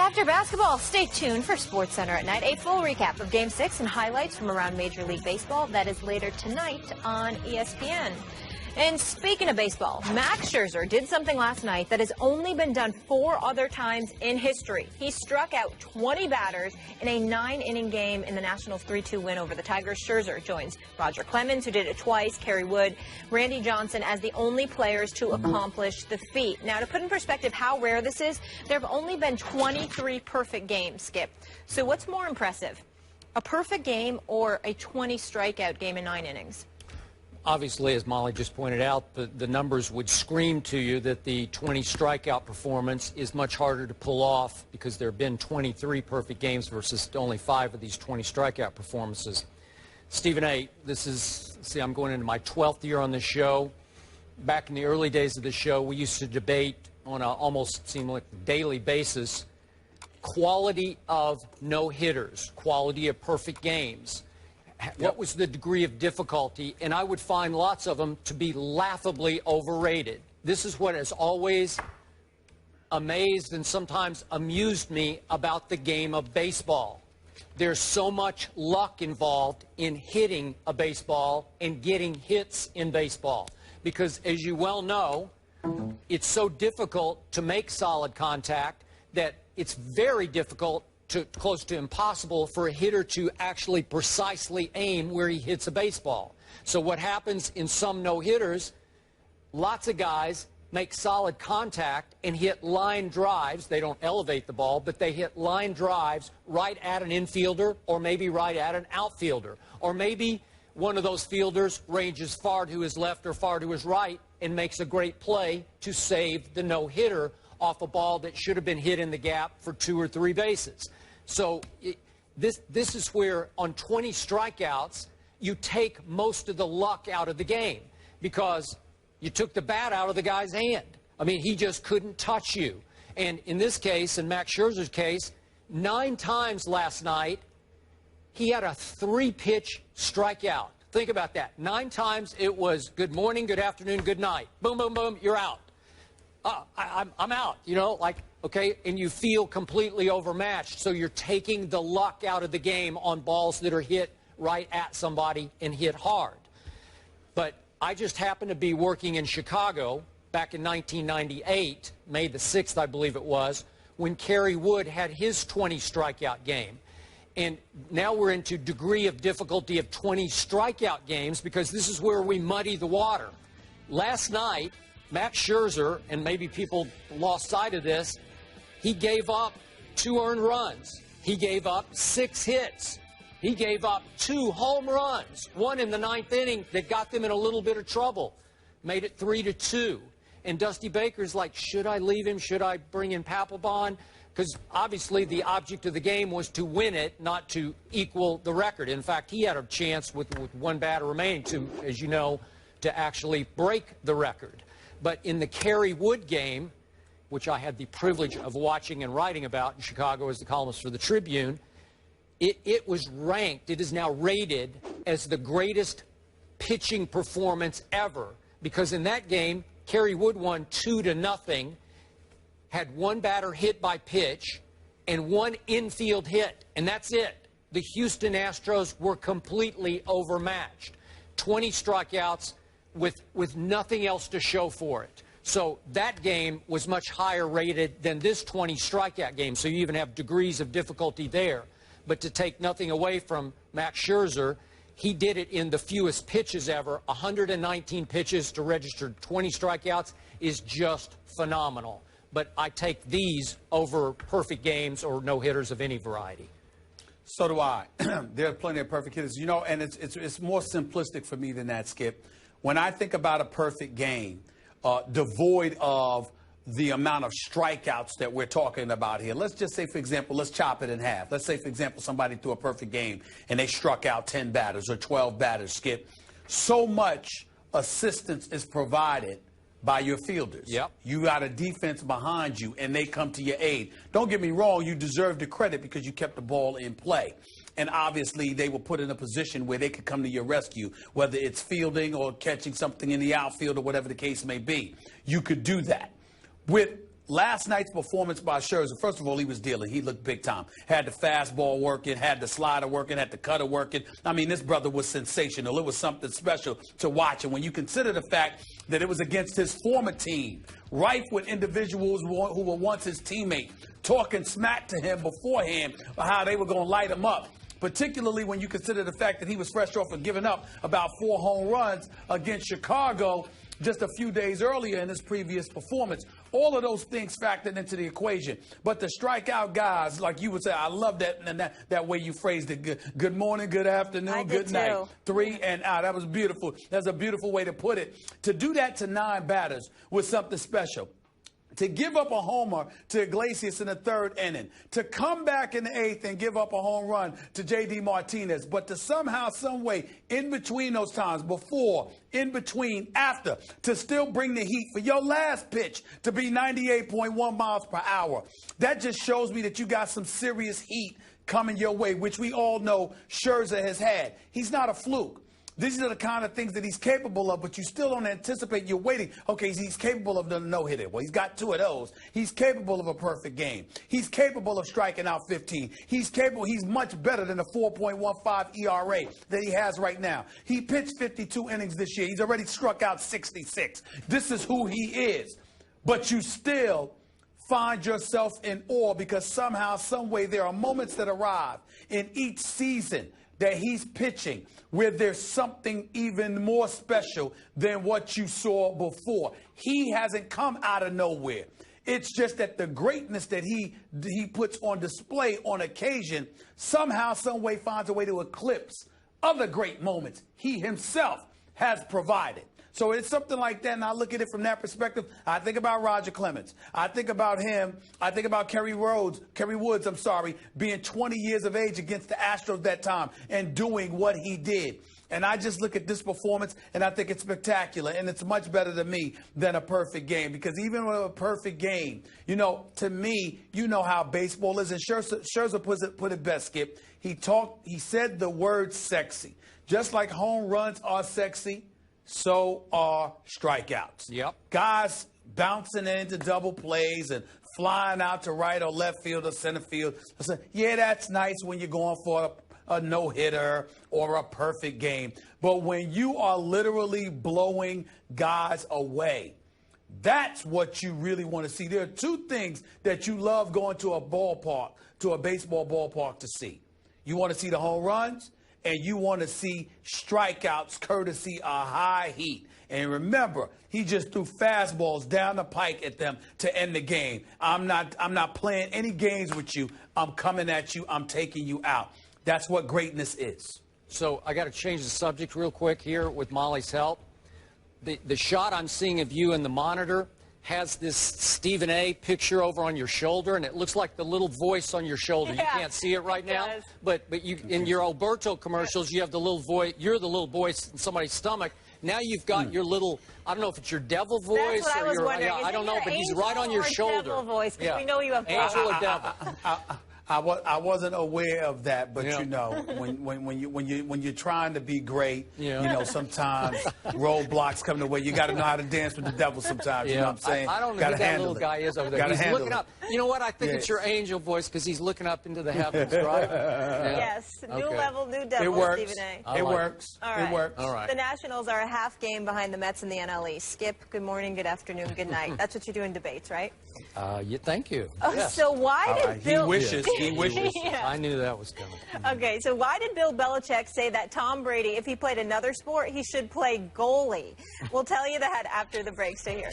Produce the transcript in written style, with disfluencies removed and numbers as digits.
After basketball, stay tuned for SportsCenter at night. A full recap of Game 6 and highlights from around Major League Baseball. That is later tonight on ESPN. And speaking of baseball, Max Scherzer did something last night that has only been done 4 other times in history. He struck out 20 batters in a 9-inning game in the Nationals' 3-2 win over the Tigers. Scherzer joins Roger Clemens, who did it twice, Kerry Wood, Randy Johnson as the only players to accomplish the feat. Now, to put in perspective how rare this is, there have only been 23 perfect games, Skip. So what's more impressive, a perfect game or a 20-strikeout game in 9 innings? Obviously, as Molly just pointed out, the numbers would scream to you that the 20 strikeout performance is much harder to pull off because there have been 23 perfect games versus only 5 of these 20 strikeout performances. Stephen A., I'm going into my 12th year on this show. Back in the early days of the show, we used to debate on a almost seemed like daily basis quality of no-hitters, quality of perfect games. What was the degree of difficulty? And I would find lots of them to be laughably overrated. This is what has always amazed and sometimes amused me about the game of baseball. There's so much luck involved in hitting a baseball and getting hits in baseball. Because, as you well know, it's so difficult to make solid contact that it's very difficult close to impossible for a hitter to actually precisely aim where he hits a baseball. So what happens in some no-hitters, lots of guys make solid contact and hit line drives. They don't elevate the ball, but they hit line drives right at an infielder or maybe right at an outfielder. Or maybe one of those fielders ranges far to his left or far to his right and makes a great play to save the no-hitter off a ball that should have been hit in the gap for 2 or 3 bases. So this is where on 20 strikeouts you take most of the luck out of the game because you took the bat out of the guy's hand. I mean, he just couldn't touch you. And in this case, in Max Scherzer's case, 9 times last night he had a 3-pitch strikeout. Think about that. 9 times it was good morning, good afternoon, good night. Boom, boom, boom, you're out. I'm out, you know, like, okay, and you feel completely overmatched, so you're taking the luck out of the game on balls that are hit right at somebody and hit hard. But I just happened to be working in Chicago back in 1998, May the 6th, I believe it was, when Kerry Wood had his 20 strikeout game. And now we're into degree of difficulty of 20 strikeout games because this is where we muddy the water. Last night, Max Scherzer, and maybe people lost sight of this, he gave up 2 earned runs. He gave up 6 hits. He gave up 2 home runs, 1 in the 9th inning that got them in a little bit of trouble, made it 3-2. And Dusty Baker's like, should I leave him? Should I bring in Papelbon? Because obviously the object of the game was to win it, not to equal the record. In fact, he had a chance with 1 batter remaining to, as you know, to actually break the record. But in the Kerry Wood game, which I had the privilege of watching and writing about in Chicago as the columnist for the Tribune, it was ranked, it is now rated as the greatest pitching performance ever. Because in that game, Kerry Wood won 2-0, had 1 batter hit by pitch, and 1 infield hit. And that's it. The Houston Astros were completely overmatched. 20 strikeouts with nothing else to show for it. So that game was much higher rated than this 20 strikeout game. So you even have degrees of difficulty there. But to take nothing away from Max Scherzer, he did it in the fewest pitches ever. 119 pitches to register 20 strikeouts is just phenomenal. But I take these over perfect games or no-hitters of any variety. So do I. There are plenty of perfect hitters. You know, and it's more simplistic for me than that, Skip. When I think about a perfect game, devoid of the amount of strikeouts that we're talking about here. Let's just say, for example, let's chop it in half. Let's say, for example, somebody threw a perfect game and they struck out 10 batters or 12 batters, Skip. So much assistance is provided by your fielders. Yep. You got a defense behind you, and they come to your aid. Don't get me wrong, you deserve the credit because you kept the ball in play. And obviously, they were put in a position where they could come to your rescue, whether it's fielding or catching something in the outfield or whatever the case may be. You could do that. With last night's performance by Scherzer, first of all, he was dealing. He looked big time. Had the fastball working, had the slider working, had the cutter working. I mean, this brother was sensational. It was something special to watch. And when you consider the fact that it was against his former team, rife with individuals who were once his teammate, talking smack to him beforehand about how they were going to light him up. Particularly when you consider the fact that he was fresh off of giving up about 4 home runs against Chicago just a few days earlier in his previous performance. All of those things factored into the equation. But the strikeout guys, like you would say, I love that and that way you phrased it. Good morning, good afternoon, good night. 3 and out. That was beautiful. That's a beautiful way to put it. To do that to 9 batters was something special. To give up a homer to Iglesias in the 3rd inning, to come back in the 8th and give up a home run to J.D. Martinez, but to somehow, some way, in between those times, before, in between, after, to still bring the heat for your last pitch to be 98.1 miles per hour. That just shows me that you got some serious heat coming your way, which we all know Scherzer has had. He's not a fluke. These are the kind of things that he's capable of, but you still don't anticipate. You're waiting. Okay, he's capable of the no-hitter. Well, he's got 2 of those. He's capable of a perfect game. He's capable of striking out 15. He's capable. He's much better than the 4.15 ERA that he has right now. He pitched 52 innings this year. He's already struck out 66. This is who he is. But you still find yourself in awe because somehow, some way, there are moments that arrive in each season that he's pitching where there's something even more special than what you saw before. He hasn't come out of nowhere. It's just that the greatness that he puts on display on occasion somehow, some way finds a way to eclipse other great moments he himself has provided. So it's something like that, and I look at it from that perspective. I think about Roger Clemens. I think about him. I think about Kerry Woods, being 20 years of age against the Astros that time and doing what he did. And I just look at this performance, and I think it's spectacular, and it's much better to me than a perfect game. Because even with a perfect game, you know, to me, you know how baseball is. And Scherzer put it best, Skip. He said the word sexy. Just like home runs are sexy, so are strikeouts. Yep. Guys bouncing into double plays and flying out to right or left field or center field. Yeah, that's nice when you're going for a no-hitter or a perfect game. But when you are literally blowing guys away, that's what you really want to see. There are 2 things that you love going to a ballpark, to a baseball ballpark to see. You want to see the home runs, and you want to see strikeouts courtesy of high heat. And remember, he just threw fastballs down the pike at them to end the game. I'm not playing any games with you. I'm coming at you. I'm taking you out. That's what greatness is. So I got to change the subject real quick here with Molly's help. The shot I'm seeing of you in the monitor has this Stephen A. picture over on your shoulder, and it looks like the little voice on your shoulder. Yeah, you can't see it right now, but you in your Alberto commercials, you have the little voice. You're the little voice in somebody's stomach. Now you've got your little, I don't know if it's your devil voice. That's what I was wondering. I don't know, but he's right on your shoulder. Devil voice, because we know you have angel or devil. I wasn't aware of that, but you know, when you're trying to be great, you know, sometimes roadblocks come the way. You got to know how to dance with the devil sometimes. You know what I'm saying? I don't know who that little guy is over there. He's looking up. You know what? I think it's your angel voice because he's looking up into the heavens, right? Yes. New level, new devil. It works. Stephen A. It works. All right. It works. All right. The Nationals are a half game behind the Mets in the NL East. Skip, good morning, good afternoon, good night. That's what you do in debates, right? Thank you. Oh, yes. So why did Bill... He wishes. I knew that was coming. Okay, so why did Bill Belichick say that Tom Brady, if he played another sport, he should play goalie? We'll tell you that after the break. Stay here.